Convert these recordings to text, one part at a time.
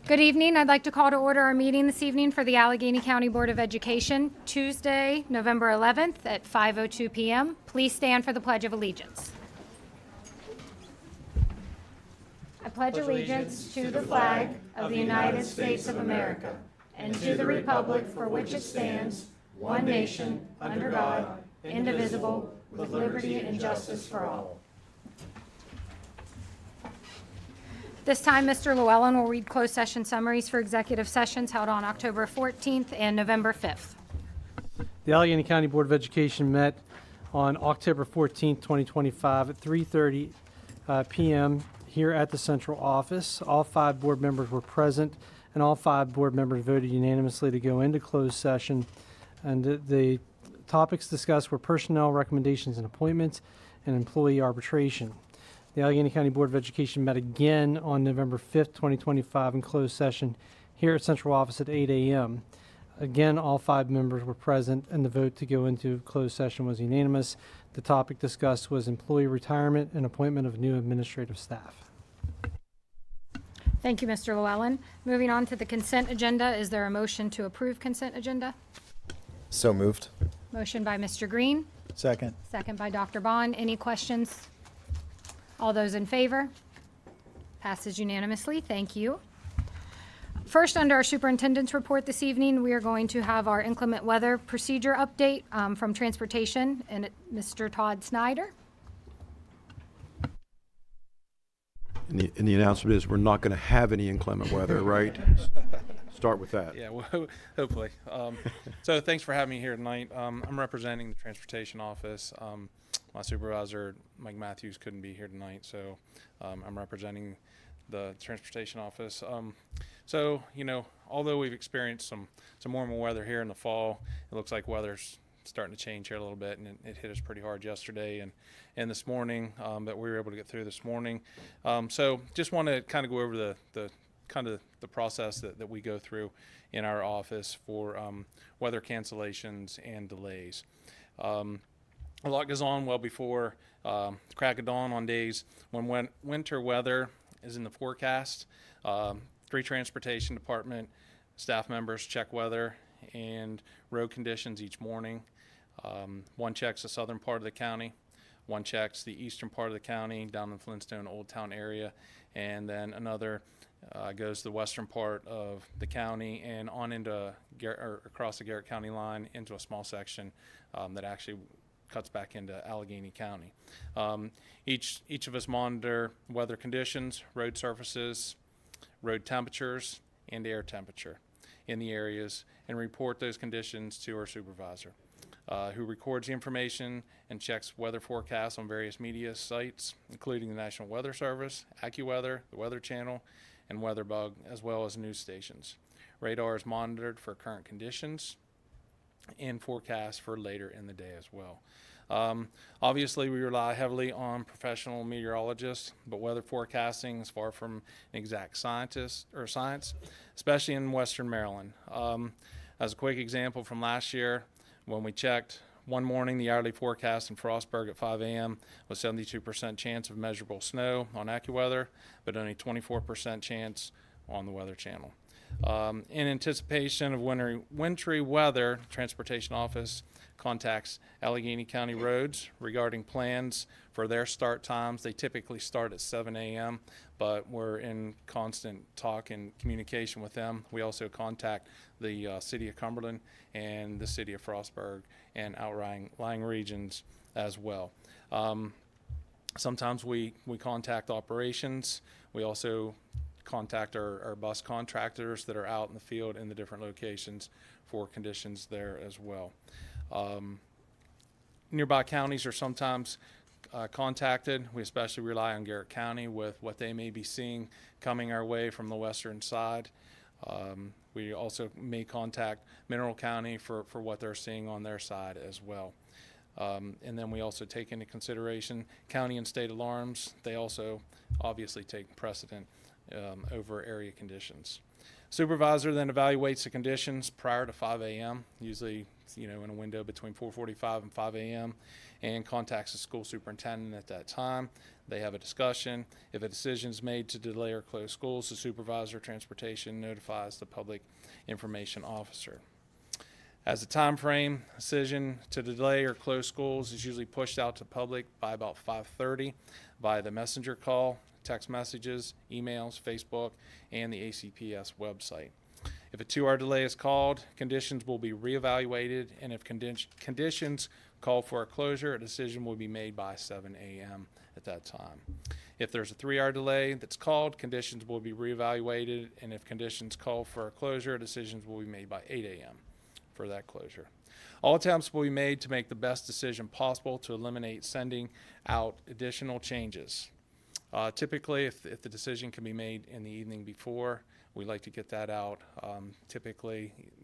Good evening. I'd like to call to order our meeting this evening for the Allegheny County Board of Education, Tuesday, November 11th at 5:02 p.m. Please stand for the Pledge of Allegiance. I pledge allegiance to the flag of the United States of America and to the republic for which it stands, one nation, under God, indivisible, with liberty and justice for all. This time, Mr. Llewellyn will read closed session summaries for executive sessions held on October 14th and November 5th. The Allegany County Board of Education met on October 14th, 2025 at 3:30 p.m. here at the central office. All 5 board members were present, and all 5 board members voted unanimously to go into closed session. And the topics discussed were personnel recommendations and appointments and employee arbitration. The Allegany County Board of Education met again on November 5th, 2025 in closed session here at central office at 8 a.m. Again, all 5 members were present, and the vote to go into closed session was unanimous. The topic discussed was employee retirement and appointment of new administrative staff. Thank you, Mr. Llewellyn. Moving on to the consent agenda, is there a motion to approve consent agenda? So moved. Motion by Mr. Green, Second. second by Dr. Bond. Any questions? All those in favor? Passes unanimously. Thank you. First, under our superintendent's report this evening, we are going to have our inclement weather procedure update from transportation and Mr. Todd Snyder. And the announcement is we're not going to have any inclement weather, right? Start with that. Yeah, well, hopefully. So thanks for having me here tonight. I'm representing the transportation office. My supervisor, Mike Matthews, couldn't be here tonight, so I'm representing the transportation office. So, you know, although we've experienced some warmer weather here in the fall, it looks like weather's starting to change here a little bit, and it hit us pretty hard yesterday and this morning, but we were able to get through this morning. So just want to kind of go over the process that we go through in our office for weather cancellations and delays. A lot goes on well before the crack of dawn on days when winter weather is in the forecast. 3 transportation department staff members check weather and road conditions each morning. One checks the southern part of the county, one checks the eastern part of the county down in the Flintstone Old Town area, and then another goes to the western part of the county and on into across the Garrett County line into a small section that actually cuts back into Allegany County. Each of us monitor weather conditions, road surfaces, road temperatures, and air temperature in the areas and report those conditions to our supervisor, who records the information and checks weather forecasts on various media sites, including the National Weather Service, AccuWeather, the Weather Channel, and WeatherBug, as well as news stations. Radar is monitored for current conditions and forecasts for later in the day as well. Obviously, we rely heavily on professional meteorologists, but weather forecasting is far from an exact science, especially in Western Maryland. As a quick example from last year, when we checked one morning, the hourly forecast in Frostburg at 5 a.m. was 72% chance of measurable snow on AccuWeather, but only 24% chance on the Weather Channel. In anticipation of wintry weather, Transportation Office contacts Allegany County Roads regarding plans for their start times. They typically start at 7 a.m., but we're in constant talk and communication with them. We also contact the City of Cumberland and the City of Frostburg and outlying regions as well. Sometimes we contact operations. We also contact our bus contractors that are out in the field in the different locations for conditions there as well. Nearby counties are sometimes contacted. We especially rely on Garrett County with what they may be seeing coming our way from the western side. We also may contact Mineral County for what they're seeing on their side as well. And then we also take into consideration county and state alarms. They also obviously take precedent over area conditions. Supervisor then evaluates the conditions prior to 5 a.m., usually in a window between 4:45 and 5 a.m., and contacts the school superintendent at that time. They have a discussion. If a decision is made to delay or close schools, the supervisor of transportation notifies the public information officer. As a time frame, decision to delay or close schools is usually pushed out to public by about 5:30 via the messenger call, text messages, emails, Facebook, and the ACPS website. If a 2-hour delay is called, conditions will be reevaluated, and if conditions call for a closure, a decision will be made by 7 a.m. at that time. If there's a 3-hour delay that's called, conditions will be reevaluated, and if conditions call for a closure, decisions will be made by 8 a.m. for that closure. All attempts will be made to make the best decision possible to eliminate sending out additional changes. Typically, if the decision can be made in the evening before, we like to get that out.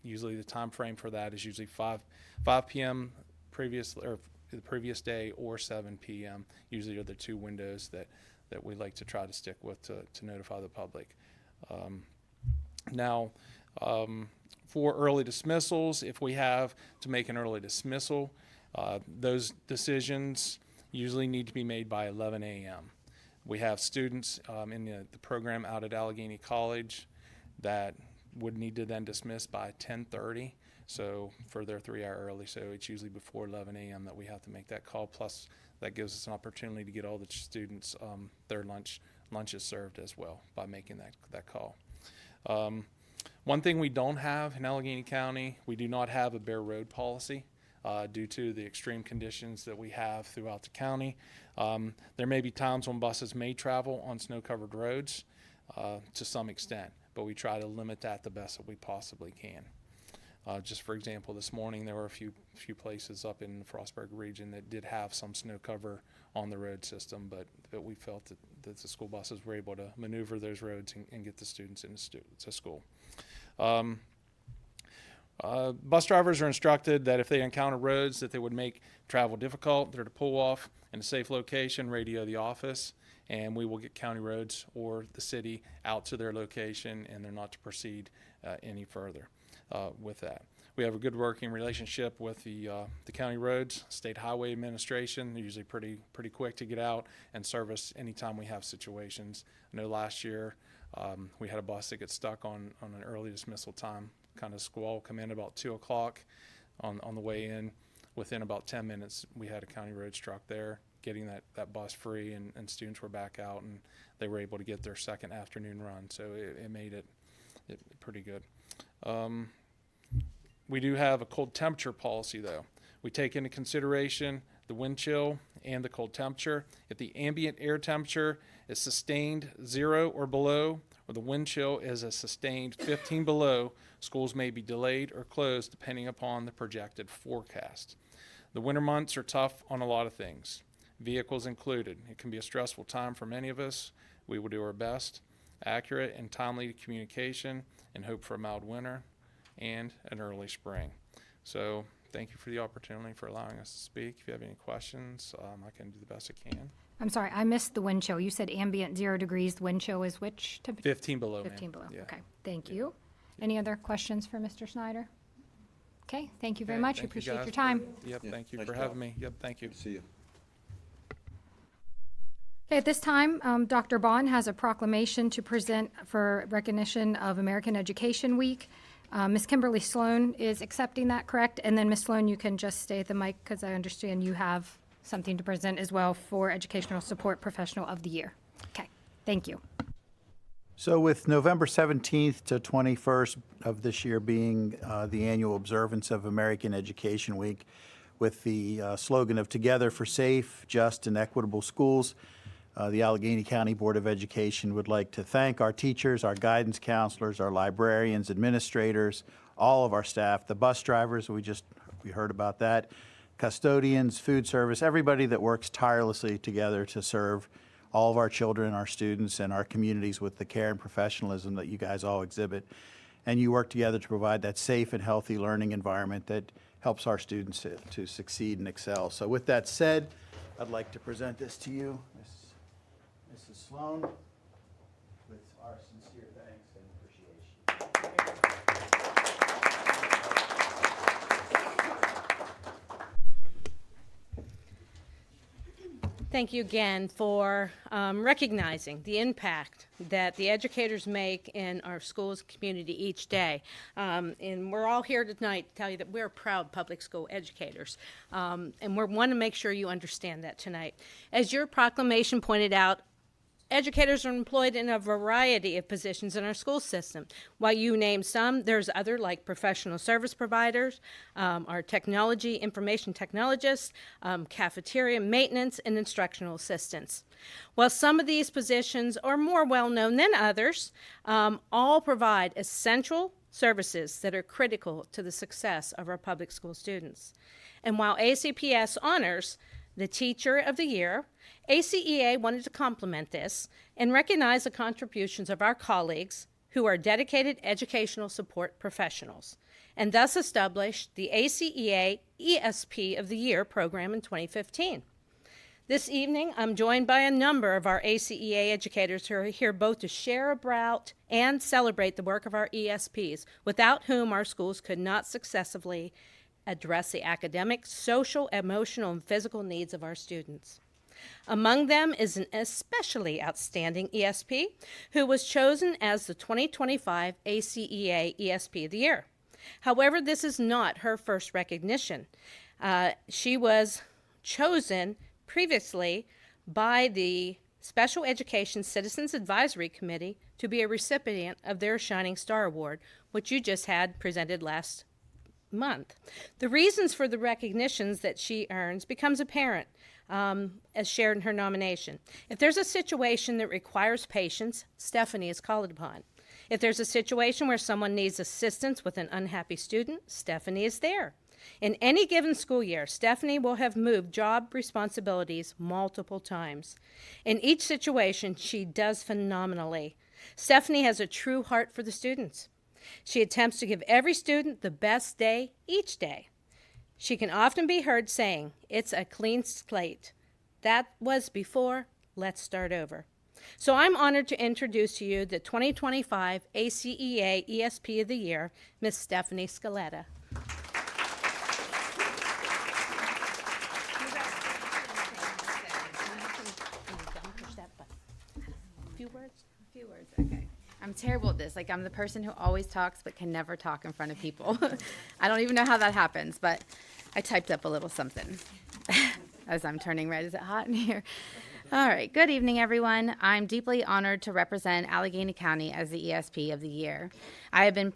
Usually the time frame for that is usually 5 p.m. the previous day, or 7 p.m. Usually are the two windows that we like to try to stick with to notify the public. For early dismissals, if we have to make an early dismissal, those decisions usually need to be made by 11 a.m. We have students in the program out at Allegany College that would need to then dismiss by 10:30, so for their 3-hour early. So it's usually before 11 a.m. that we have to make that call. Plus, that gives us an opportunity to get all the students their lunches served as well by making that call. One thing we don't have in Allegany County, we do not have a bare road policy due to the extreme conditions that we have throughout the county. There may be times when buses may travel on snow-covered roads to some extent, but we try to limit that the best that we possibly can. Just for example, this morning there were a few places up in the Frostburg region that did have some snow cover on the road system, but we felt that the school buses were able to maneuver those roads and get the students into school. Bus drivers are instructed that if they encounter roads that they would make travel difficult, they're to pull off in a safe location, radio the office, and we will get county roads or the city out to their location, and they're not to proceed any further with that. We have a good working relationship with the county roads, state highway administration. They're usually pretty quick to get out and service anytime we have situations. I know last year we had a bus that got stuck on an early dismissal time. Kind of squall come in about 2 o'clock on the way in. Within about 10 minutes, we had a county roads truck there getting that bus free, and students were back out, and they were able to get their second afternoon run. So it made it pretty good. We do have a cold temperature policy, though. We take into consideration the wind chill and the cold temperature. If the ambient air temperature is sustained 0 or below, or the wind chill is a sustained 15 below, schools may be delayed or closed depending upon the projected forecast. The winter months are tough on a lot of things, vehicles included. It can be a stressful time for many of us. We will do our best, accurate and timely communication, and hope for a mild winter and an early spring. So thank you for the opportunity for allowing us to speak. If you have any questions, I can do the best I can. I'm sorry, I missed the wind chill. You said ambient 0 degrees, wind chill is which temperature? 15 below, 15 below, Yeah. okay, thank you. Any other questions for Mr. Snyder? Okay, thank you very much, we Thank you appreciate guys your time. Yep, Yeah, thank you nice for job. having me. Yep, thank you. See you. Okay, at this time, Dr. Bond has a proclamation to present for recognition of American Education Week. Ms. Kimberly Sloan is accepting that, correct? And then Ms. Sloan, you can just stay at the mic because I understand you have something to present as well for Educational Support Professional of the Year. Okay, thank you. So with November 17th to 21st of this year being the annual observance of American Education Week, with the slogan of Together for Safe, Just, and Equitable Schools, the Allegany County Board of Education would like to thank our teachers, our guidance counselors, our librarians, administrators, all of our staff, the bus drivers, we heard about that, custodians, food service, everybody that works tirelessly together to serve all of our children, our students, and our communities with the care and professionalism that you guys all exhibit. And you work together to provide that safe and healthy learning environment that helps our students to succeed and excel. So with that said, I'd like to present this to you, Mrs. Sloan, with our sincere thanks and appreciation. Thank you again for recognizing the impact that the educators make in our schools community each day. And we're all here tonight to tell you that we're proud public school educators. And we want to make sure you understand that tonight. As your proclamation pointed out, educators are employed in a variety of positions in our school system. While you name some, there's other like professional service providers, our technology, information technologists, cafeteria maintenance, and instructional assistants. While some of these positions are more well-known than others, all provide essential services that are critical to the success of our public school students. And while ACPS honors the Teacher of the Year, ACEA wanted to complement this and recognize the contributions of our colleagues who are dedicated educational support professionals, and thus established the ACEA ESP of the Year program in 2015. This evening, I'm joined by a number of our ACEA educators who are here both to share about and celebrate the work of our ESPs, without whom our schools could not successfully address the academic, social, emotional, and physical needs of our students. Among them is an especially outstanding ESP who was chosen as the 2025 ACEA ESP of the Year. However, this is not her first recognition. She was chosen previously by the Special Education Citizens Advisory Committee to be a recipient of their Shining Star Award, which you just had presented last month. The reasons for the recognitions that she earns becomes apparent as shared in her nomination. If there's a situation that requires patience, Stephanie is called upon. If there's a situation where someone needs assistance with an unhappy student, Stephanie is there. In any given school year, Stephanie will have moved job responsibilities multiple times. In each situation, she does phenomenally. Stephanie has a true heart for the students. She attempts to give every student the best day each day. She can often be heard saying, "It's a clean slate. That was before, let's start over." So I'm honored to introduce to you the 2025 ACEA ESP of the Year, Miss Stephanie Scaletta. Few words, okay. I'm terrible at this. Like, I'm the person who always talks but can never talk in front of people. I don't even know how that happens, but I typed up a little something as I'm turning red. Is it hot in here? All right. Good evening, everyone. I'm deeply honored to represent Allegany County as the ESP of the Year. I have been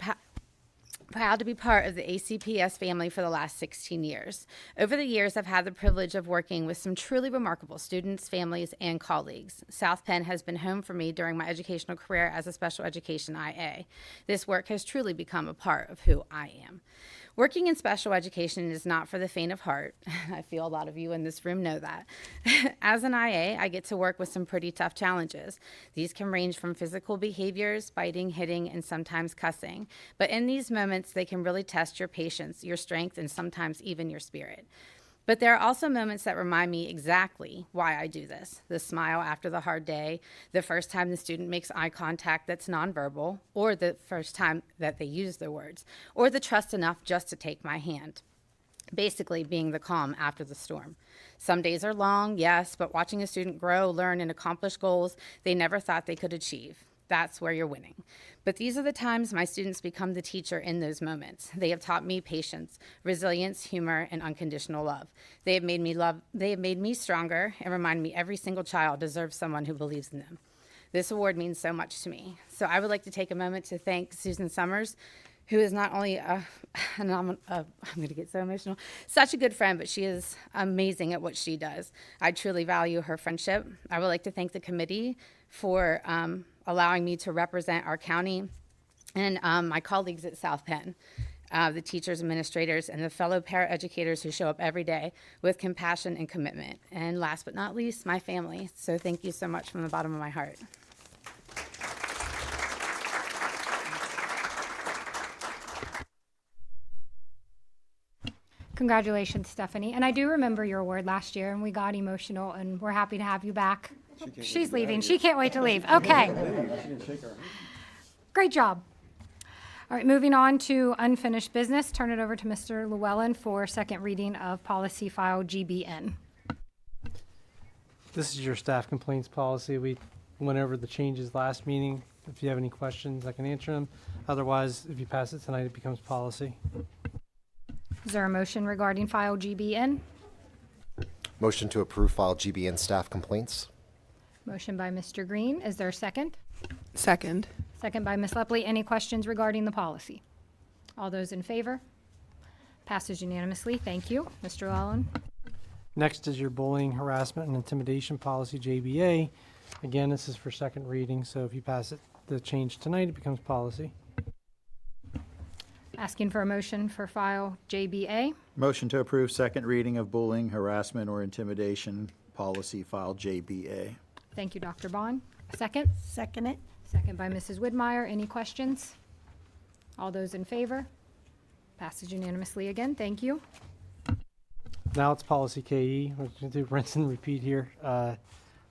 proud to be part of the ACPS family for the last 16 years. Over the years, I've had the privilege of working with some truly remarkable students, families, and colleagues. South Penn has been home for me during my educational career as a special education IA. This work has truly become a part of who I am. Working in special education is not for the faint of heart. I feel a lot of you in this room know that. As an IA, I get to work with some pretty tough challenges. These can range from physical behaviors, biting, hitting, and sometimes cussing. But in these moments, they can really test your patience, your strength, and sometimes even your spirit. But there are also moments that remind me exactly why I do this. The smile after the hard day, the first time the student makes eye contact that's nonverbal, or the first time that they use their words, or the trust enough just to take my hand. Basically being the calm after the storm. Some days are long, yes, but watching a student grow, learn, and accomplish goals they never thought they could achieve. That's where you're winning. But these are the times my students become the teacher in those moments. They have taught me patience, resilience, humor, and unconditional love. They have made me stronger and remind me every single child deserves someone who believes in them. This award means so much to me. So I would like to take a moment to thank Susan Summers, who is not only I'm going to get so emotional, such a good friend, but she is amazing at what she does. I truly value her friendship. I would like to thank the committee for allowing me to represent our county and my colleagues at South Penn, the teachers, administrators, and the fellow paraeducators who show up every day with compassion and commitment. And last but not least, my family. So thank you so much from the bottom of my heart. Congratulations, Stephanie. And I do remember your award last year, and we got emotional, and we're happy to have you back. She's leaving. She can't wait to leave. Okay. Great job. All right, moving on to unfinished business. Turn it over to Mr. Llewellyn for second reading of policy file GBN. This is your staff complaints policy. We went over the changes last meeting. If you have any questions, I can answer them. Otherwise, if you pass it tonight, it becomes policy. Is there a motion regarding file GBN? Motion to approve file GBN staff complaints. Motion by Mr. Green. Is there a second? Second. Second by Ms. Lepley. Any questions regarding the policy? All those in favor? Passes unanimously. Thank you. Mr. Llewellyn. Next is your bullying, harassment, and intimidation policy, JBA. Again, this is for second reading, so if you pass it, the change tonight, it becomes policy. Asking for a motion for file JBA. Motion to approve second reading of bullying, harassment, or intimidation policy file JBA. Thank you, Dr. Bond. A second? Second it. Second by Mrs. Widmeyer. Any questions? All those in favor? Passes unanimously again. Thank you. Now it's policy KE. We're going to do rinse and repeat here.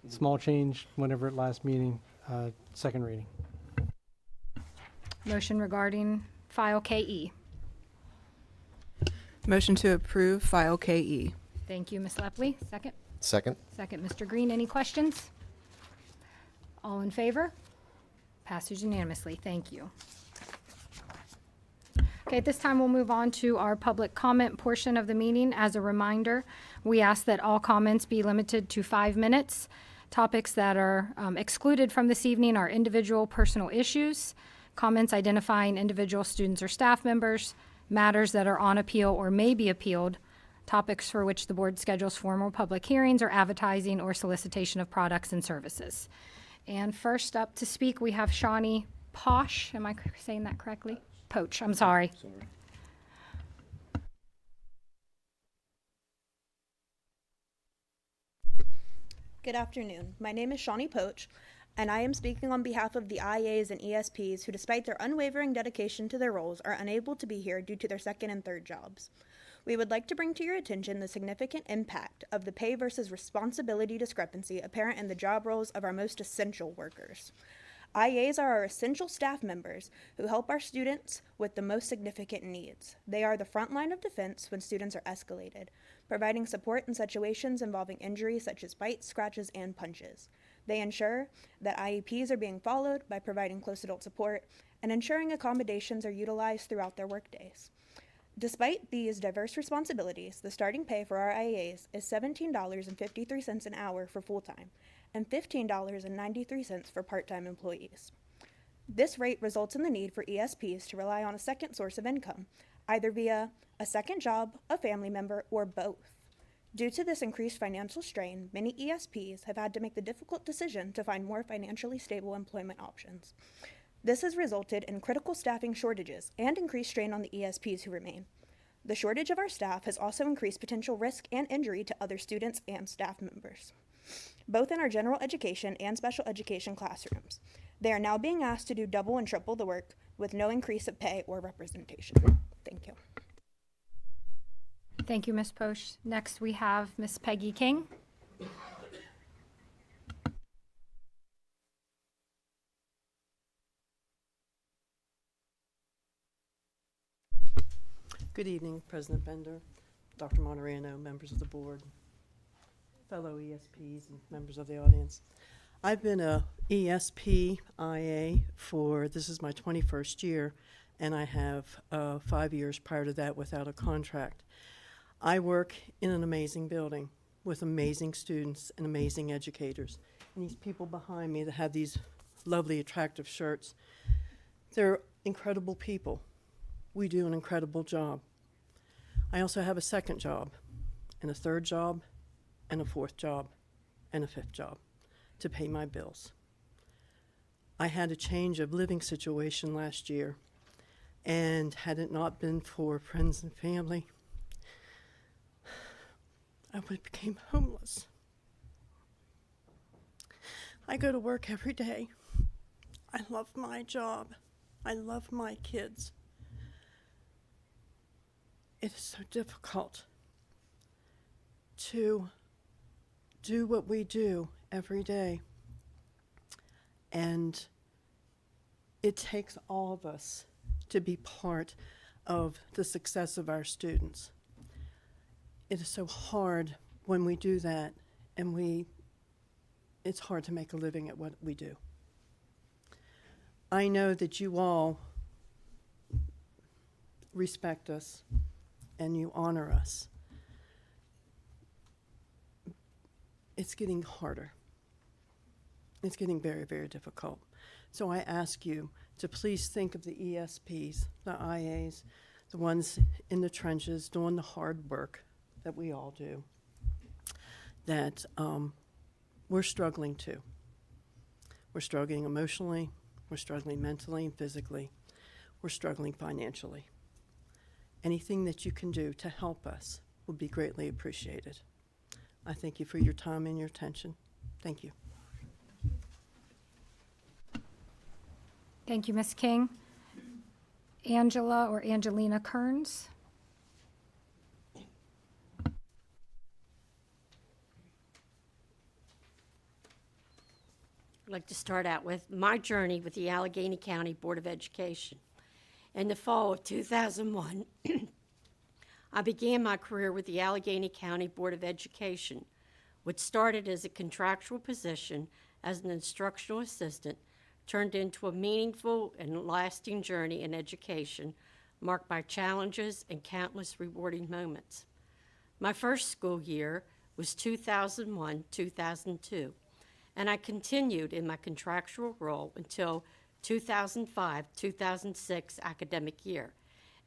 Small change whenever at last meeting, second reading. Motion regarding file KE. Motion to approve file KE. Thank you, Ms. Lepley. Second? Second. Second, Mr. Green. Any questions? All in favor? Passes unanimously. Thank you. Okay, at this time, we'll move on to our public comment portion of the meeting. As a reminder, we ask that all comments be limited to 5 minutes. Topics that are excluded from this evening are individual personal issues, comments identifying individual students or staff members, matters that are on appeal or may be appealed, topics for which the board schedules formal public hearings, or advertising or solicitation of products and services. And first up to speak, we have Shawnee Posh. Am I saying that correctly? Poach, I'm sorry. Good afternoon. My name is Shawnee Poach, and I am speaking on behalf of the IAs and ESPs who, despite their unwavering dedication to their roles, are unable to be here due to their second and third jobs. We would like to bring to your attention the significant impact of the pay versus responsibility discrepancy apparent in the job roles of our most essential workers. IAs are our essential staff members who help our students with the most significant needs. They are the front line of defense when students are escalated, providing support in situations involving injuries such as bites, scratches, and punches. They ensure that IEPs are being followed by providing close adult support and ensuring accommodations are utilized throughout their workdays. Despite these diverse responsibilities, the starting pay for our IAs is $17.53 an hour for full-time and $15.93 for part-time employees. This rate results in the need for ESPs to rely on a second source of income, either via a second job, a family member, or both. Due to this increased financial strain, many ESPs have had to make the difficult decision to find more financially stable employment options. This has resulted in critical staffing shortages and increased strain on the ESPs who remain. The shortage of our staff has also increased potential risk and injury to other students and staff members, both in our general education and special education classrooms. They are now being asked to do double and triple the work with no increase of pay or representation. Thank you. Thank you, Ms. Posh. Next, we have Ms. Peggy King. Good evening, President Bender, Dr. Monterano, members of the board, fellow ESPs, and members of the audience. I've been a ESP IA this is my 21st year, and I have 5 years prior to that without a contract. I work in an amazing building with amazing students and amazing educators. And these people behind me that have these lovely, attractive shirts, they're incredible people. We do an incredible job. I also have a second job, and a third job, and a fourth job, and a fifth job to pay my bills. I had a change of living situation last year, and had it not been for friends and family, I would have became homeless. I go to work every day. I love my job. I love my kids. It is so difficult to do what we do every day. And it takes all of us to be part of the success of our students. It is so hard when we do that and we it's hard to make a living at what we do. I know that you all respect us and you honor us. It's getting harder. It's getting very, very difficult. So I ask you to please think of the ESPs, the IAs, the ones in the trenches doing the hard work that we all do, that we're struggling too. We're struggling emotionally, we're struggling mentally and physically, we're struggling financially. Anything that you can do to help us will be greatly appreciated. I thank you for your time and your attention. Thank you. Thank you, Ms. King. Angela or Angelina Kearns. I'd like to start out with my journey with the Allegany County Board of Education. In the fall of 2001, I began my career with the Allegany County Board of Education, which started as a contractual position as an instructional assistant, turned into a meaningful and lasting journey in education, marked by challenges and countless rewarding moments. My first school year was 2001-2002, and I continued in my contractual role until 2005-2006 academic year.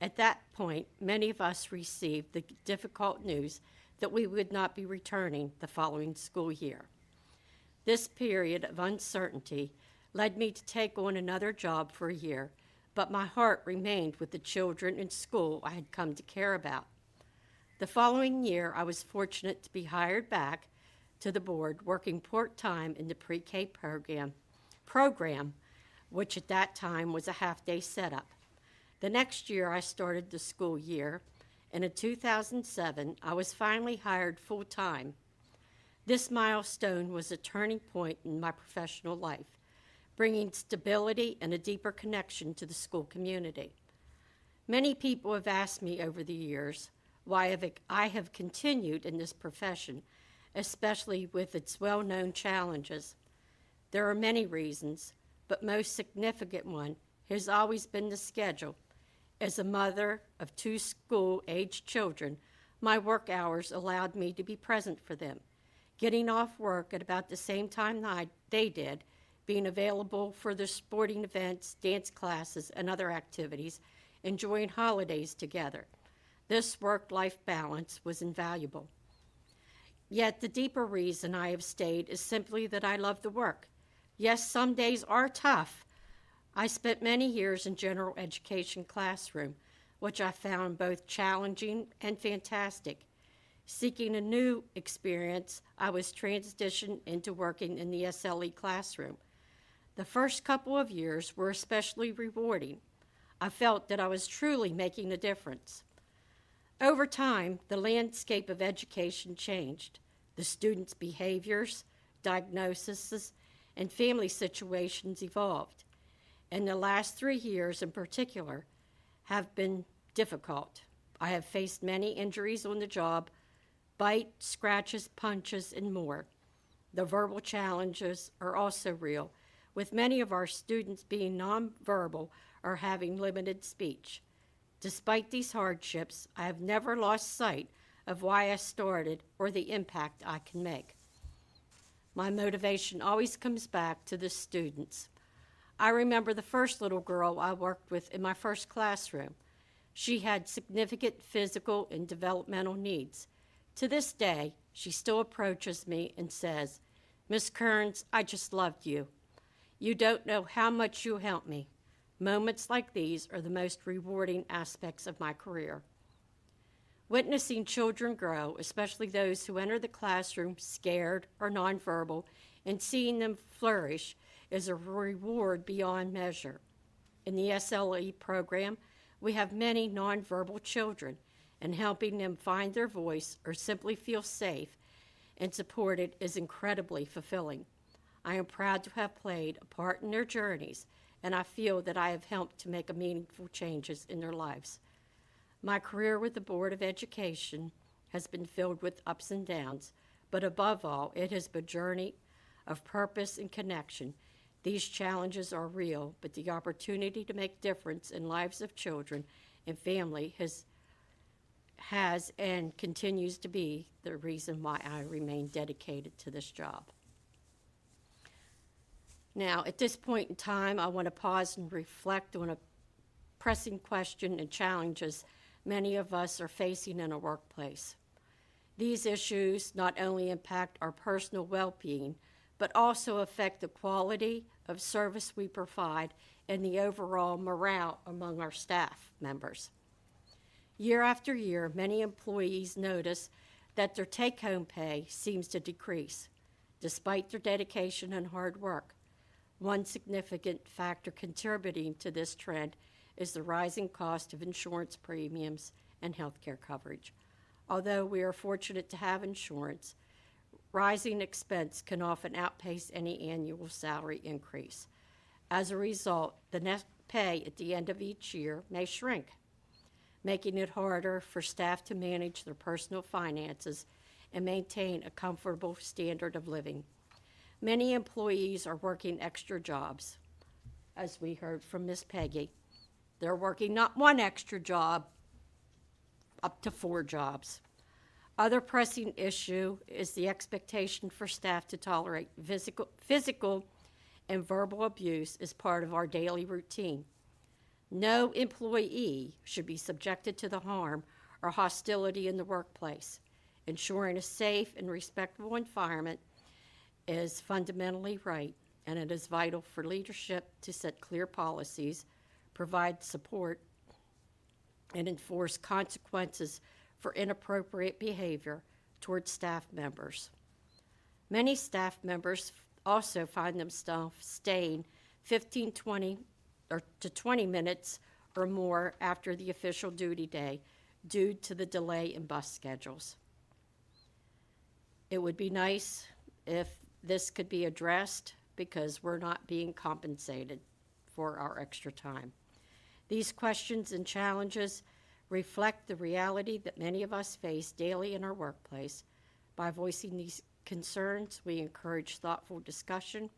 At that point, many of us received the difficult news that we would not be returning the following school year. This period of uncertainty led me to take on another job for a year, but my heart remained with the children in school I had come to care about. The following year, I was fortunate to be hired back to the board, working part-time in the pre-K program, which at that time was a half-day setup. The next year, I started the school year, and in 2007, I was finally hired full-time. This milestone was a turning point in my professional life, bringing stability and a deeper connection to the school community. Many people have asked me over the years why I have continued in this profession, especially with its well-known challenges. There are many reasons, but most significant one has always been the schedule. As a mother of 2 school-aged children, my work hours allowed me to be present for them, getting off work at about the same time they did, being available for their sporting events, dance classes, and other activities, enjoying holidays together. This work-life balance was invaluable. Yet the deeper reason I have stayed is simply that I love the work. Yes, some days are tough. I spent many years in general education classroom, which I found both challenging and fantastic. Seeking a new experience, I was transitioned into working in the SLE classroom. The first couple of years were especially rewarding. I felt that I was truly making a difference. Over time, the landscape of education changed. The students' behaviors, diagnoses, and family situations evolved. And the last 3 years in particular have been difficult. I have faced many injuries on the job, bites, scratches, punches, and more. The verbal challenges are also real, with many of our students being nonverbal or having limited speech. Despite these hardships, I have never lost sight of why I started or the impact I can make. My motivation always comes back to the students. I remember the first little girl I worked with in my first classroom. She had significant physical and developmental needs. To this day, she still approaches me and says, "Miss Kearns, I just loved you. You don't know how much you helped me." Moments like these are the most rewarding aspects of my career. Witnessing children grow, especially those who enter the classroom scared or nonverbal, and seeing them flourish is a reward beyond measure. In the SLE program, we have many nonverbal children, and helping them find their voice or simply feel safe and supported is incredibly fulfilling. I am proud to have played a part in their journeys, and I feel that I have helped to make meaningful changes in their lives. My career with the Board of Education has been filled with ups and downs, but above all, it has been a journey of purpose and connection. These challenges are real, but the opportunity to make difference in lives of children and family has and continues to be the reason why I remain dedicated to this job. Now, at this point in time, I want to pause and reflect on a pressing question and challenges many of us are facing in a workplace. These issues not only impact our personal well-being, but also affect the quality of service we provide and the overall morale among our staff members. Year after year, many employees notice that their take-home pay seems to decrease, despite their dedication and hard work. One significant factor contributing to this trend is the rising cost of insurance premiums and health care coverage. Although we are fortunate to have insurance, rising expense can often outpace any annual salary increase. As a result, the net pay at the end of each year may shrink, making it harder for staff to manage their personal finances and maintain a comfortable standard of living. Many employees are working extra jobs. As we heard from Ms. Peggy, they're working not one extra job, up to 4 jobs. Other pressing issue is the expectation for staff to tolerate physical and verbal abuse as part of our daily routine. No employee should be subjected to the harm or hostility in the workplace. Ensuring a safe and respectful environment is fundamentally right, and it is vital for leadership to set clear policies, provide support, and enforce consequences for inappropriate behavior toward staff members. Many staff members also find themselves staying 15, 20, or to 20 minutes or more after the official duty day due to the delay in bus schedules. It would be nice if this could be addressed because we're not being compensated for our extra time. These questions and challenges reflect the reality that many of us face daily in our workplace. By voicing these concerns, we encourage thoughtful discussion.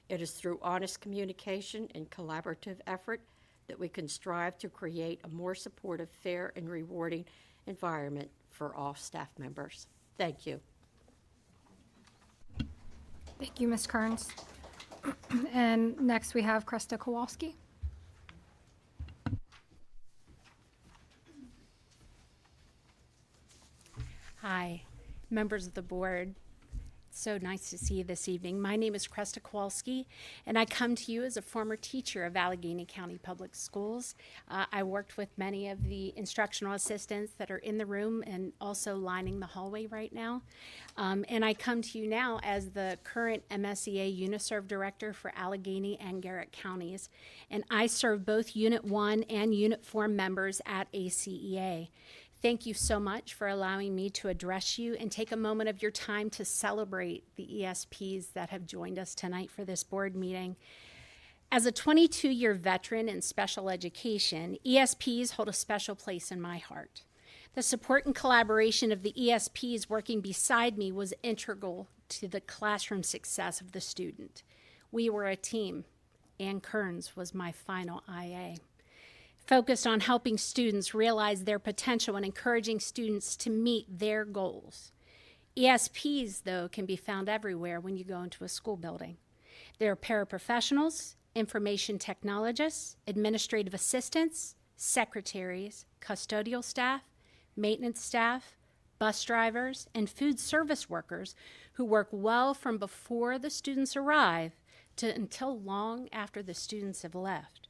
It is through honest communication and collaborative effort that we can strive to create a more supportive, fair, and rewarding environment for all staff members. Thank you. Thank you, Ms. Kearns. And next we have Krista Kowalski. Hi, members of the board. It's so nice to see you this evening. My name is Krista Kowalski, and I come to you as a former teacher of Allegany County Public Schools. I worked with many of the instructional assistants that are in the room and also lining the hallway right now. And I come to you now as the current MSEA UniServe Director for Allegany and Garrett counties. And I serve both Unit 1 and Unit 4 members at ACEA. Thank you so much for allowing me to address you and take a moment of your time to celebrate the ESPs that have joined us tonight for this board meeting. As a 22-year veteran in special education, ESPs hold a special place in my heart. The support and collaboration of the ESPs working beside me was integral to the classroom success of the student. We were a team. Ann Kearns was my final IA. Focused on helping students realize their potential and encouraging students to meet their goals. ESPs, though, can be found everywhere when you go into a school building. There are paraprofessionals, information technologists, administrative assistants, secretaries, custodial staff, maintenance staff, bus drivers, and food service workers who work well from before the students arrive to until long after the students have left.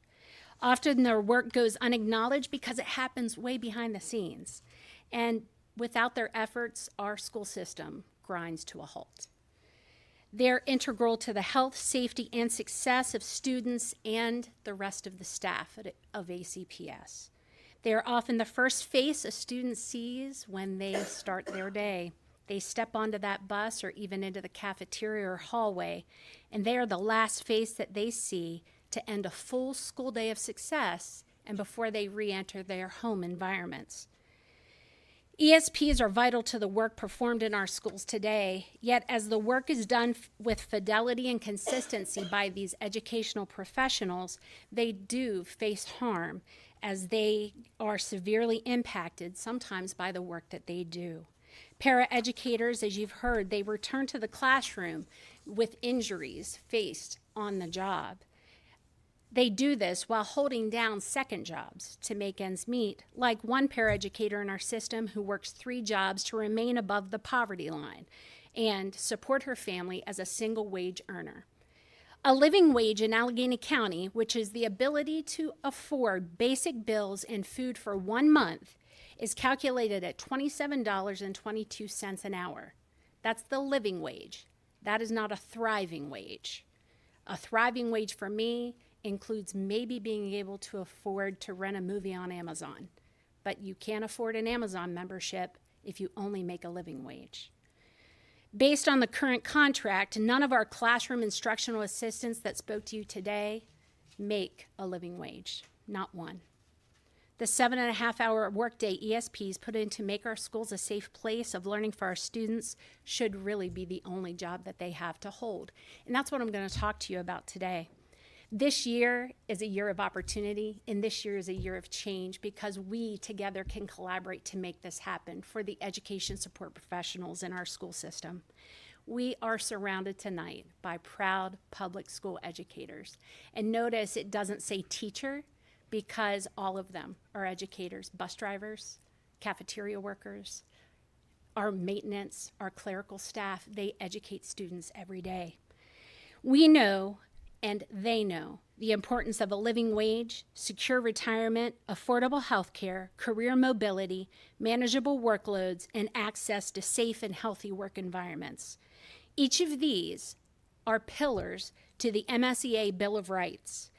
Often their work goes unacknowledged because it happens way behind the scenes. And without their efforts, our school system grinds to a halt. They're integral to the health, safety, and success of students and the rest of the staff of ACPS. They are often the first face a student sees when they start their day. They step onto that bus or even into the cafeteria or hallway, and they are the last face that they see to end a full school day of success and before they re-enter their home environments. ESPs are vital to the work performed in our schools today, yet as the work is done with fidelity and consistency by these educational professionals, they do face harm as they are severely impacted sometimes by the work that they do. Paraeducators, as you've heard, they return to the classroom with injuries faced on the job. They do this while holding down second jobs to make ends meet, like one paraeducator in our system who works 3 jobs to remain above the poverty line and support her family as a single wage earner. A living wage in Allegany County, which is the ability to afford basic bills and food for 1 month, is calculated at $27.22 an hour. That's the living wage. That is not a thriving wage. A thriving wage for me includes maybe being able to afford to rent a movie on Amazon, but you can't afford an Amazon membership if you only make a living wage. Based on the current contract, none of our classroom instructional assistants that spoke to you today make a living wage, not one. The 7.5-hour workday ESPs put in to make our schools a safe place of learning for our students should really be the only job that they have to hold. And that's what I'm going to talk to you about today. This year is a year of opportunity, and this year is a year of change because we together can collaborate to make this happen for the education support professionals in our school system. We are surrounded tonight by proud public school educators. And notice it doesn't say teacher because all of them are educators, bus drivers, cafeteria workers, our maintenance, our clerical staff, they educate students every day. We know and they know the importance of a living wage, secure retirement, affordable health care, career mobility, manageable workloads, and access to safe and healthy work environments. Each of these are pillars to the MSEA Bill of Rights.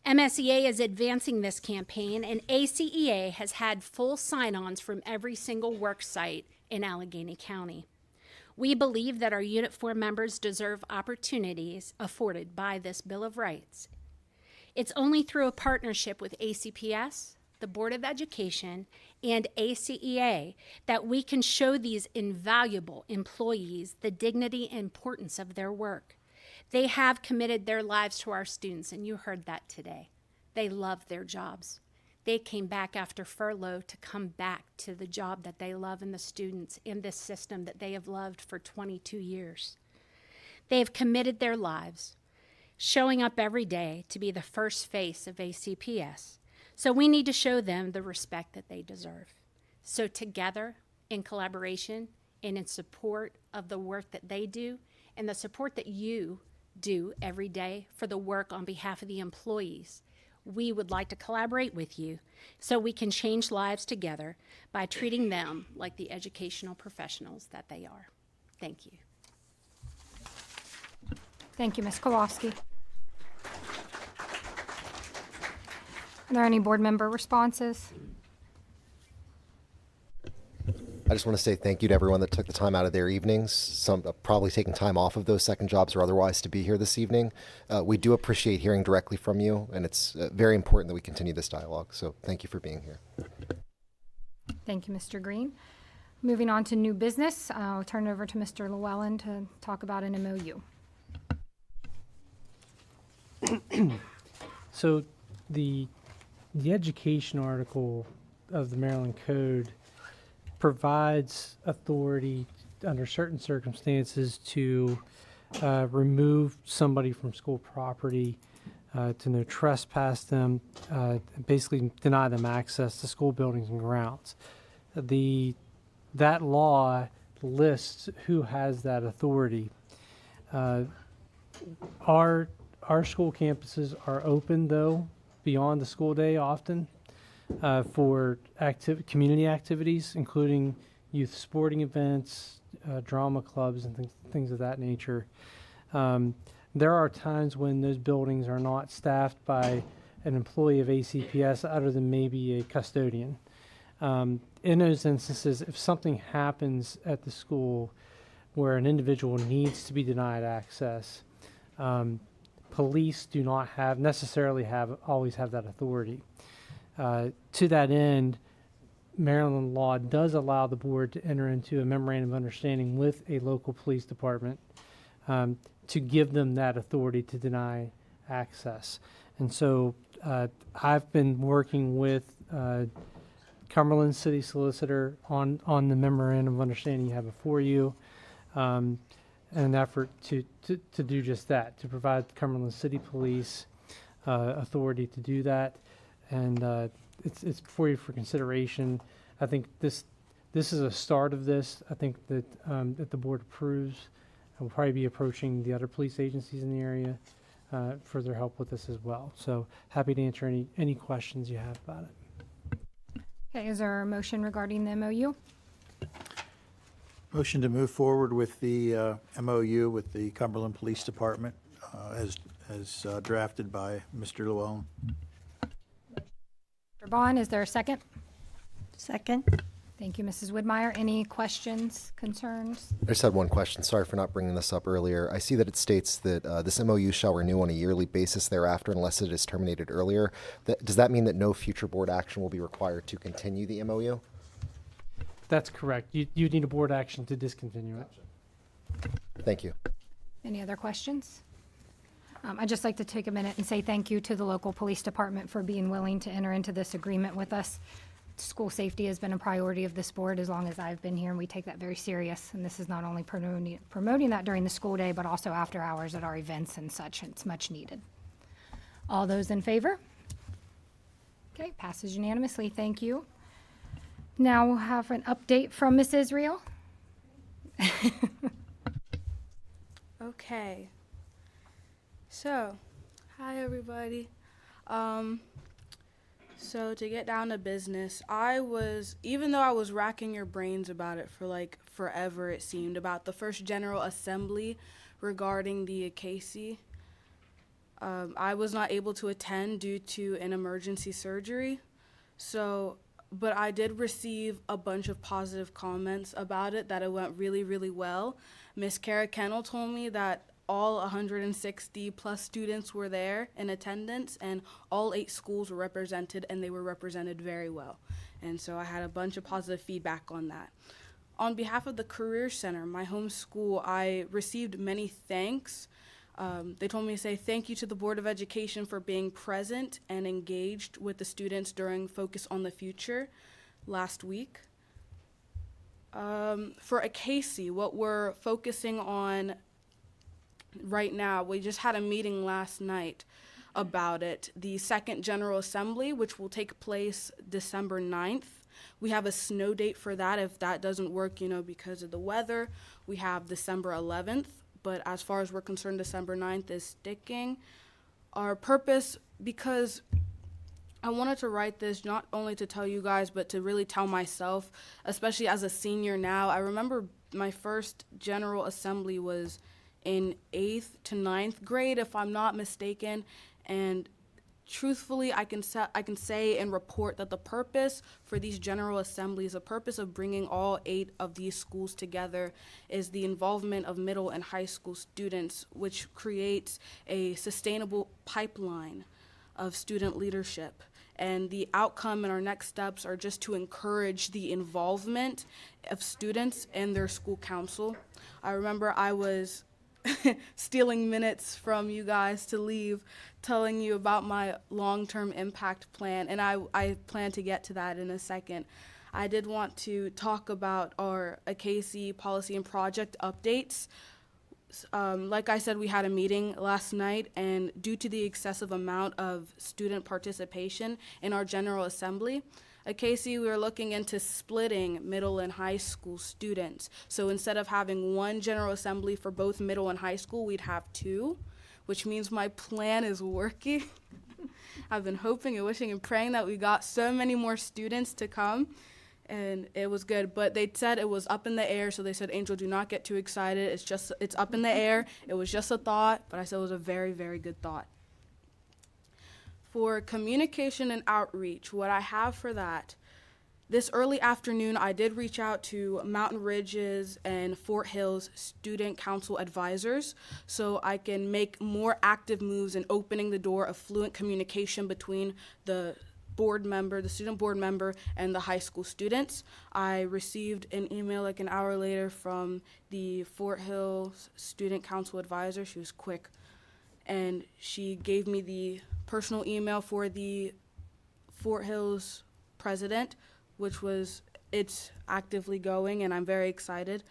MSEA is advancing this campaign, and ACEA has had full sign-ons from every single work site in Allegany County. We believe that our Unit 4 members deserve opportunities afforded by this Bill of Rights. It's only through a partnership with ACPS, the Board of Education, and ACEA that we can show these invaluable employees the dignity and importance of their work. They have committed their lives to our students, and you heard that today. They love their jobs. They came back after furlough to come back to the job that they love and the students in this system that they have loved for 22 years. They have committed their lives, showing up every day to be the first face of ACPS. So we need to show them the respect that they deserve. So together, in collaboration, and in support of the work that they do, and the support that you do every day for the work on behalf of the employees, we would like to collaborate with you so we can change lives together by treating them like the educational professionals that they are. Thank you. Thank you, Ms. Kowalski. Are there any board member responses? I just want to say thank you to everyone that took the time out of their evenings, some probably taking time off of those second jobs or otherwise to be here this evening. We do appreciate hearing directly from you, and it's very important that we continue this dialogue. So thank you for being here. Thank you, Mr. Green. Moving on to new business, I'll turn it over to Mr. Llewellyn to talk about an MOU. So the education article of the Maryland Code provides authority under certain circumstances to remove somebody from school property, to no trespass them, basically deny them access to school buildings and grounds. That law lists who has that authority. Our school campuses are open, though, beyond the school day often. For community activities, including youth sporting events, drama clubs, and things of that nature. There are times when those buildings are not staffed by an employee of ACPS other than maybe a custodian. In those instances, if something happens at the school where an individual needs to be denied access, police do not always have that authority. To that end, Maryland law does allow the board to enter into a memorandum of understanding with a local police department to give them that authority to deny access. And so I've been working with Cumberland City Solicitor on the memorandum of understanding you have before you, in an effort to do just that, to provide Cumberland City Police authority to do that. And it's before you for consideration. I think this is a start of this. I think that that the board approves. We'll probably be approaching the other police agencies in the area for their help with this as well. So happy to answer any questions you have about it. Okay, is there a motion regarding the MOU? Motion to move forward with the MOU with the Cumberland Police Department as drafted by Mr. Llewellyn. Mr. Bond, is there a second? Second. Thank you, Mrs. Widmeyer. Any questions, concerns? I just had one question. Sorry for not bringing this up earlier. I see that it states that this MOU shall renew on a yearly basis thereafter unless it is terminated earlier. Does that mean that no future board action will be required to continue the MOU? That's correct. You need a board action to discontinue it. Thank you. Any other questions? I'd just like to take a minute and say thank you to the local police department for being willing to enter into this agreement with us. School safety has been a priority of this board as long as I've been here, and we take that very serious. And this is not only promoting that during the school day, but also after hours at our events and such. It's much needed. All those in favor? Okay, passes unanimously. Thank you. Now we'll have an update from Ms. Israel. Okay. So, hi everybody. So to get down to business, even though I was racking your brains about it for like forever, it seemed, about the first General Assembly regarding the ACPS, I was not able to attend due to an emergency surgery. But I did receive a bunch of positive comments about it, that it went really, really well. Miss Kara Kennel told me that all 160 plus students were there in attendance, and all 8 schools were represented, and they were represented very well. And so I had a bunch of positive feedback on that. On behalf of the Career Center, my home school, I received many thanks. They told me to say thank you to the Board of Education for being present and engaged with the students during Focus on the Future last week. For ACPS, what we're focusing on right now, we just had a meeting last night about it. The second General Assembly, which will take place December 9th. We have a snow date for that. If that doesn't work, because of the weather, we have December 11th. But as far as we're concerned, December 9th is sticking. Our purpose, because I wanted to write this not only to tell you guys, but to really tell myself, especially as a senior now. I remember my first General Assembly was in 8th to 9th grade, if I'm not mistaken, and truthfully, I can say and report that the purpose for these General Assemblies, the purpose of bringing all 8 of these schools together, is the involvement of middle and high school students, which creates a sustainable pipeline of student leadership. And the outcome and our next steps are just to encourage the involvement of students and their school council. I remember I was stealing minutes from you guys to leave, telling you about my long-term impact plan, and I plan to get to that in a second. I did want to talk about our ACPS policy and project updates. Like I said, we had a meeting last night, and due to the excessive amount of student participation in our General Assembly, at Casey, we were looking into splitting middle and high school students. So instead of having one General Assembly for both middle and high school, we'd have 2, which means my plan is working. I've been hoping and wishing and praying that we got so many more students to come, and it was good. But they said it was up in the air, so they said, Angel, do not get too excited. It's up in the air. It was just a thought, but I said it was a very, very good thought. For communication and outreach, what I have for that, this early afternoon, I did reach out to Mountain Ridge's and Fort Hill's student council advisors so I can make more active moves in opening the door of fluent communication between the board member, the student board member, and the high school students. I received an email like an hour later from the Fort Hills Student Council advisor. She was quick, and she gave me the personal email for the Fort Hills president, it's actively going, and I'm very excited,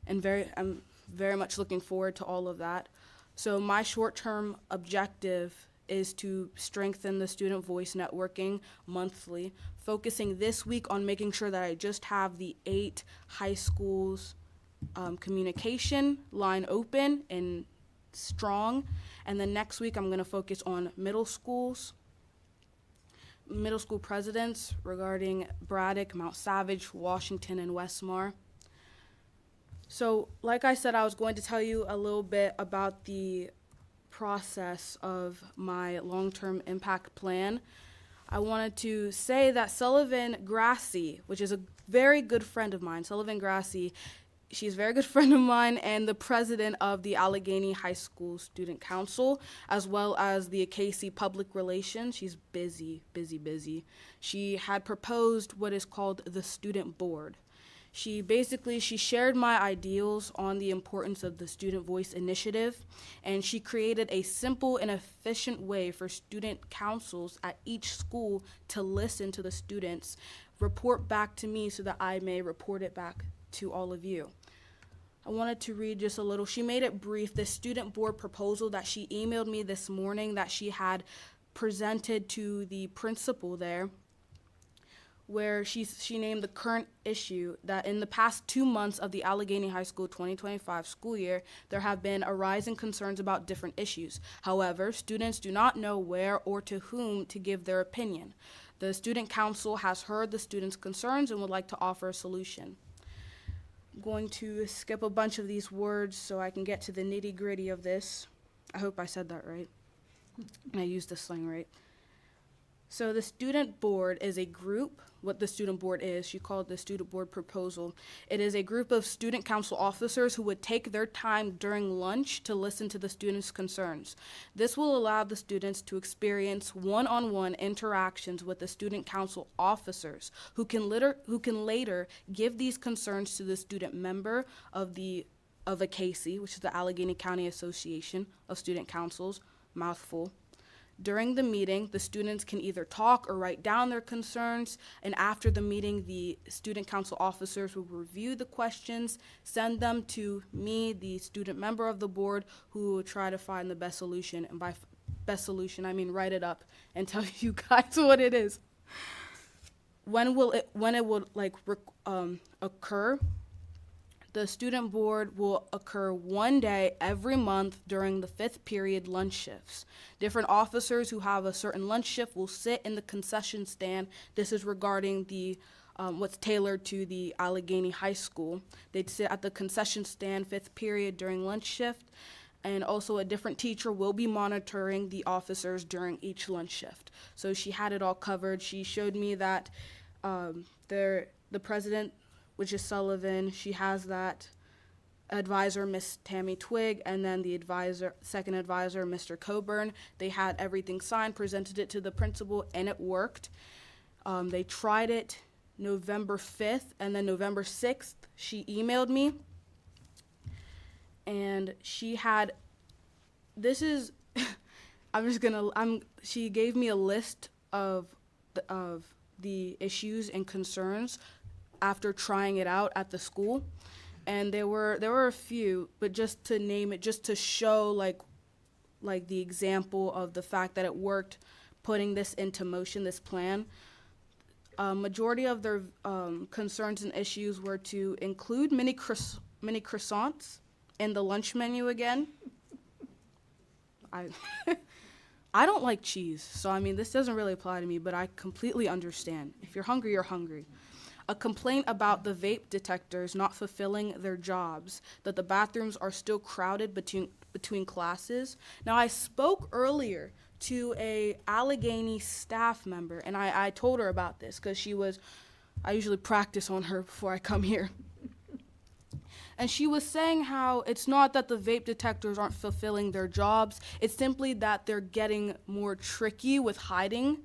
and I'm very much looking forward to all of that. So my short-term objective is to strengthen the student voice networking monthly, focusing this week on making sure that I just have the 8 high schools communication line open and strong. And then next week I'm going to focus on middle school presidents regarding Braddock, Mount Savage, Washington, and Westmar. So like I said, I was going to tell you a little bit about the process of my long-term impact plan. I wanted to say that Sullivan Grassi, which is a very good friend of mine, she's a very good friend of mine and the president of the Allegany High School Student Council, as well as the ACPS Public Relations. She's busy. She had proposed what is called the Student Board. She shared my ideals on the importance of the Student Voice Initiative, and she created a simple and efficient way for student councils at each school to listen to the students, report back to me so that I may report it back to all of you. I wanted to read just a little. She made it brief. The student board proposal that she emailed me this morning that she had presented to the principal there, where she named the current issue that in the past 2 months of the Allegany High School 2025 school year, there have been arising concerns about different issues. However, students do not know where or to whom to give their opinion. The student council has heard the students' concerns and would like to offer a solution. I'm going to skip a bunch of these words so I can get to the nitty-gritty of this. I hope I said that right. And I used the slang right. So the student board is a group. What the student board is, she called the student board proposal. It is a group of student council officers who would take their time during lunch to listen to the students' concerns. This will allow the students to experience one-on-one interactions with the student council officers who can later give these concerns to the student member of ACPS, which is the Allegheny County Association of Student Councils, mouthful. During the meeting, the students can either talk or write down their concerns, and after the meeting, the student council officers will review the questions, send them to me, the student member of the board, who will try to find the best solution. And by best solution, I mean write it up and tell you guys what it is. When it will occur? The student board will occur one day every month during the 5th period lunch shifts. Different officers who have a certain lunch shift will sit in the concession stand. This is regarding the what's tailored to the Allegany High School. They'd sit at the concession stand 5th period during lunch shift, and also a different teacher will be monitoring the officers during each lunch shift. So she had it all covered. She showed me that the president, which is Sullivan, she has that advisor, Miss Tammy Twigg, and then the second advisor, Mr. Coburn. They had everything signed, presented it to the principal, and it worked. They tried it November 5th, and then November 6th, she emailed me, and she had, she gave me a list of the issues and concerns after trying it out at the school, and there were a few, but just to name it, just to show like the example of the fact that it worked, putting this into motion, this plan. Majority of their concerns and issues were to include mini croissants in the lunch menu again. I don't like cheese, so I mean this doesn't really apply to me, but I completely understand. If you're hungry, you're hungry. A complaint about the vape detectors not fulfilling their jobs, that the bathrooms are still crowded between classes. Now, I spoke earlier to a Allegany staff member, and I told her about this because I usually practice on her before I come here. and she was saying how it's not that the vape detectors aren't fulfilling their jobs, it's simply that they're getting more tricky with hiding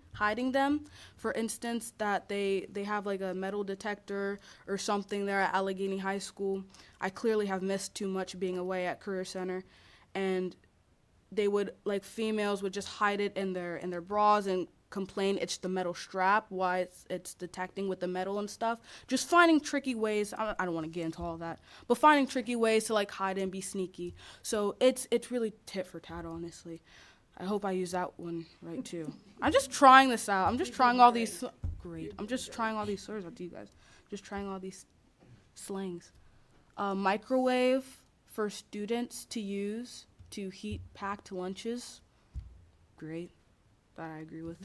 them. For instance, that they have like a metal detector or something there at Allegany High School. I clearly have missed too much being away at Career Center, and they would, like, females would just hide it in their bras and complain it's the metal strap, why it's detecting with the metal and stuff. Just finding tricky ways, I don't want to get into all that, but finding tricky ways to, like, hide and be sneaky. So it's really tit for tat, honestly. I hope I use that one right too. I'm just trying this out. I'm just trying all these, great. I'm just trying all these slurs with you guys. Just trying all these slangs. Microwave for students to use to heat packed lunches. Great. That I agree with.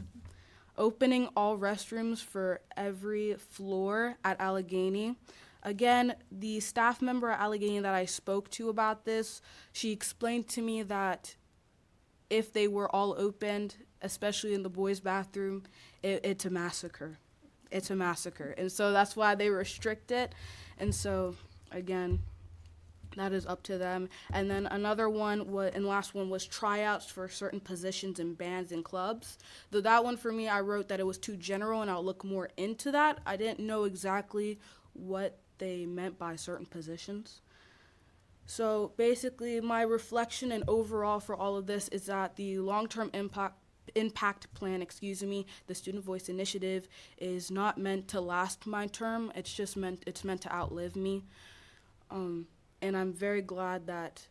Opening all restrooms for every floor at Allegany. Again, the staff member at Allegany that I spoke to about this, she explained to me that if they were all opened, especially in the boys' bathroom, it's a massacre. It's a massacre. And so that's why they restrict it. And so, again, that is up to them. And then another one, and last one, was tryouts for certain positions in bands and clubs. Though that one for me, I wrote that it was too general and I'll look more into that. I didn't know exactly what they meant by certain positions. So basically, my reflection and overall for all of this is that the long-term impact plan, the Student Voice Initiative, is not meant to last my term. It's meant to outlive me. And I'm very glad that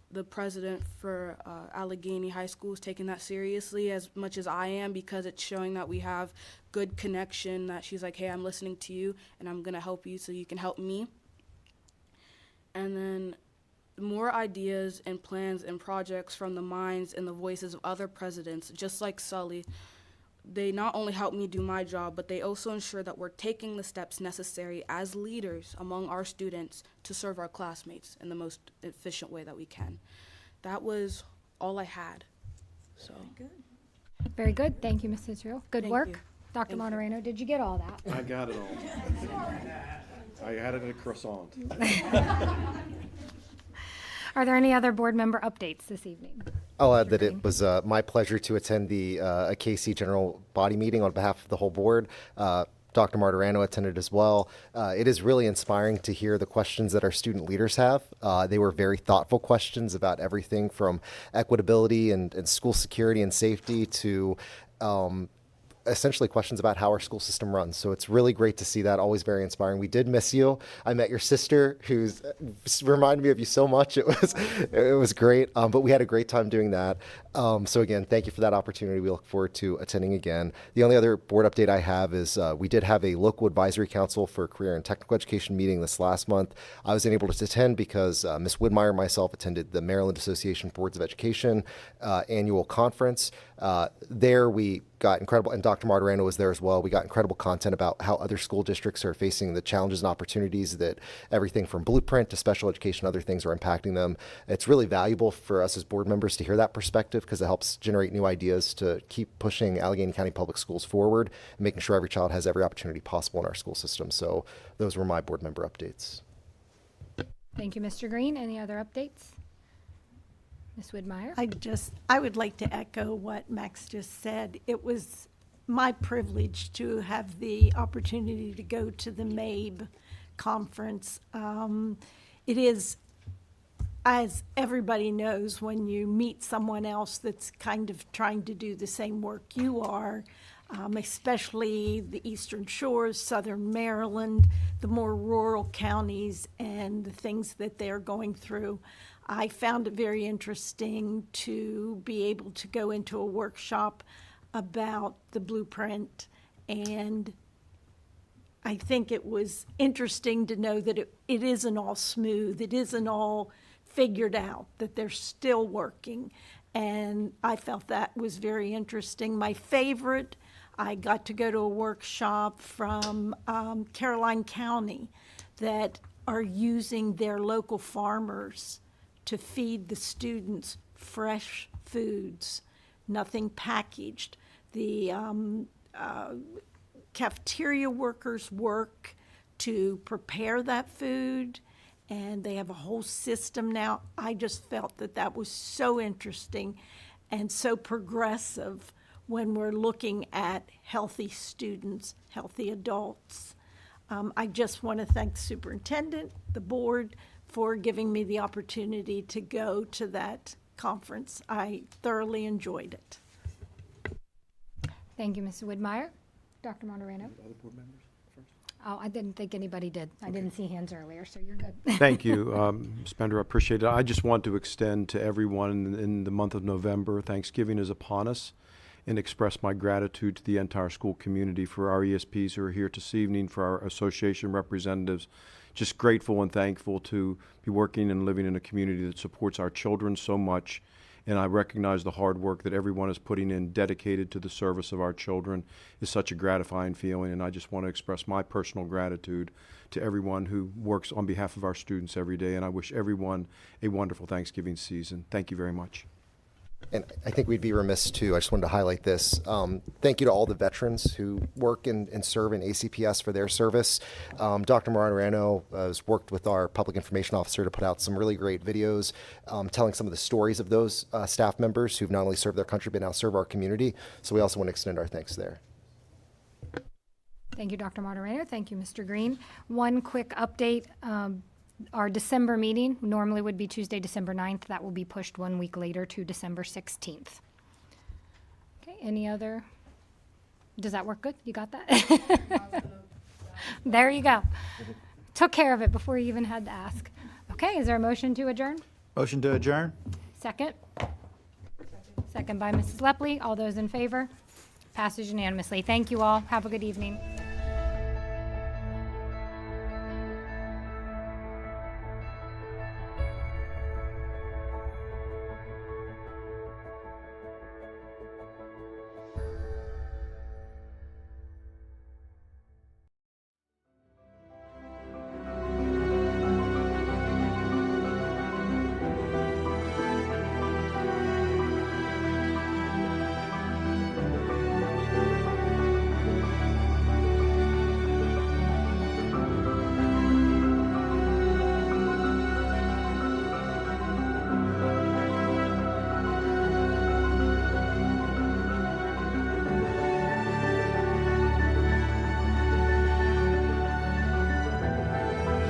the president for Allegany High School is taking that seriously as much as I am, because it's showing that we have good connection, that she's like, hey, I'm listening to you and I'm gonna help you so you can help me. And then more ideas and plans and projects from the minds and the voices of other presidents, just like Sully. They not only help me do my job, but they also ensure that we're taking the steps necessary as leaders among our students to serve our classmates in the most efficient way that we can. That was all I had. So. Very good. Thank you, Ms. Israel. Good Thank work. you. Dr. Thank you. Monterano, did you get all that? I got it all. I had it in a croissant. Are there any other board member updates this evening? I'll add that it was my pleasure to attend the KC General Body meeting on behalf of the whole board. Dr. Martirano attended as well. It is really inspiring to hear the questions that our student leaders have. They were very thoughtful questions about everything from equitability and school security and safety to essentially questions about how our school system runs. So it's really great to see that, always very inspiring. We did miss you. I met your sister, who's reminded me of you so much. It was great, but we had a great time doing that. So again, thank you for that opportunity. We look forward to attending again. The only other board update I have is we did have a local advisory council for career and technical education meeting this last month. I was unable to attend because Ms. Widmeyer and myself attended the Maryland Association of Boards of Education annual conference. There we got incredible, and Dr. Martirano was there as well. We got incredible content about how other school districts are facing the challenges and opportunities that everything from Blueprint to special education, other things are impacting them. It's really valuable for us as board members to hear that perspective because it helps generate new ideas to keep pushing Allegany County Public Schools forward and making sure every child has every opportunity possible in our school system. So those were my board member updates. Thank you, Mr. Green. Any other updates? Ms. Widmeyer? I would like to echo what Max just said. It was my privilege to have the opportunity to go to the MABE conference. It is, as everybody knows, when you meet someone else that's kind of trying to do the same work you are, especially the Eastern Shores, Southern Maryland, the more rural counties, and the things that they're going through. I found it very interesting to be able to go into a workshop about the blueprint, and I think it was interesting to know that it isn't all smooth, it isn't all figured out, that they're still working, and I felt that was very interesting. My favorite, I got to go to a workshop from Caroline County that are using their local farmers to feed the students fresh foods, nothing packaged. The cafeteria workers work to prepare that food and they have a whole system now. I just felt that that was so interesting and so progressive when we're looking at healthy students, healthy adults. I just want to thank the superintendent, the board, for giving me the opportunity to go to that conference. I thoroughly enjoyed it. Thank you, Mrs. Widmeyer. Dr. Monterano? Other board members first? Oh, I didn't think anybody did. I didn't see hands earlier, so you're good. Thank you, Ms. Bender. I appreciate it. I just want to extend to everyone in the month of November, Thanksgiving is upon us, and express my gratitude to the entire school community, for our ESPs who are here this evening, for our association representatives. Just grateful and thankful to be working and living in a community that supports our children so much. And I recognize the hard work that everyone is putting in, dedicated to the service of our children, is such a gratifying feeling. And I just want to express my personal gratitude to everyone who works on behalf of our students every day. And I wish everyone a wonderful Thanksgiving season. Thank you very much. And I think we'd be remiss too. I just wanted to highlight this. Thank you to all the veterans who work and serve in ACPS for their service. Dr. Marano has worked with our public information officer to put out some really great videos telling some of the stories of those staff members who've not only served their country but now serve our community. So we also want to extend our thanks there. Thank you, Dr. Marterano. Thank you, Mr. Green. One quick update. Our December meeting normally would be Tuesday, December 9th. That will be pushed 1 week later to December 16th. Okay, any other? Does that work good? You got that? There you go. Took care of it before you even had to ask. Okay, is there a motion to adjourn? Motion to adjourn? Second? Second by Mrs. Lepley. All those in favor? Passes unanimously. Thank you all. Have a good evening.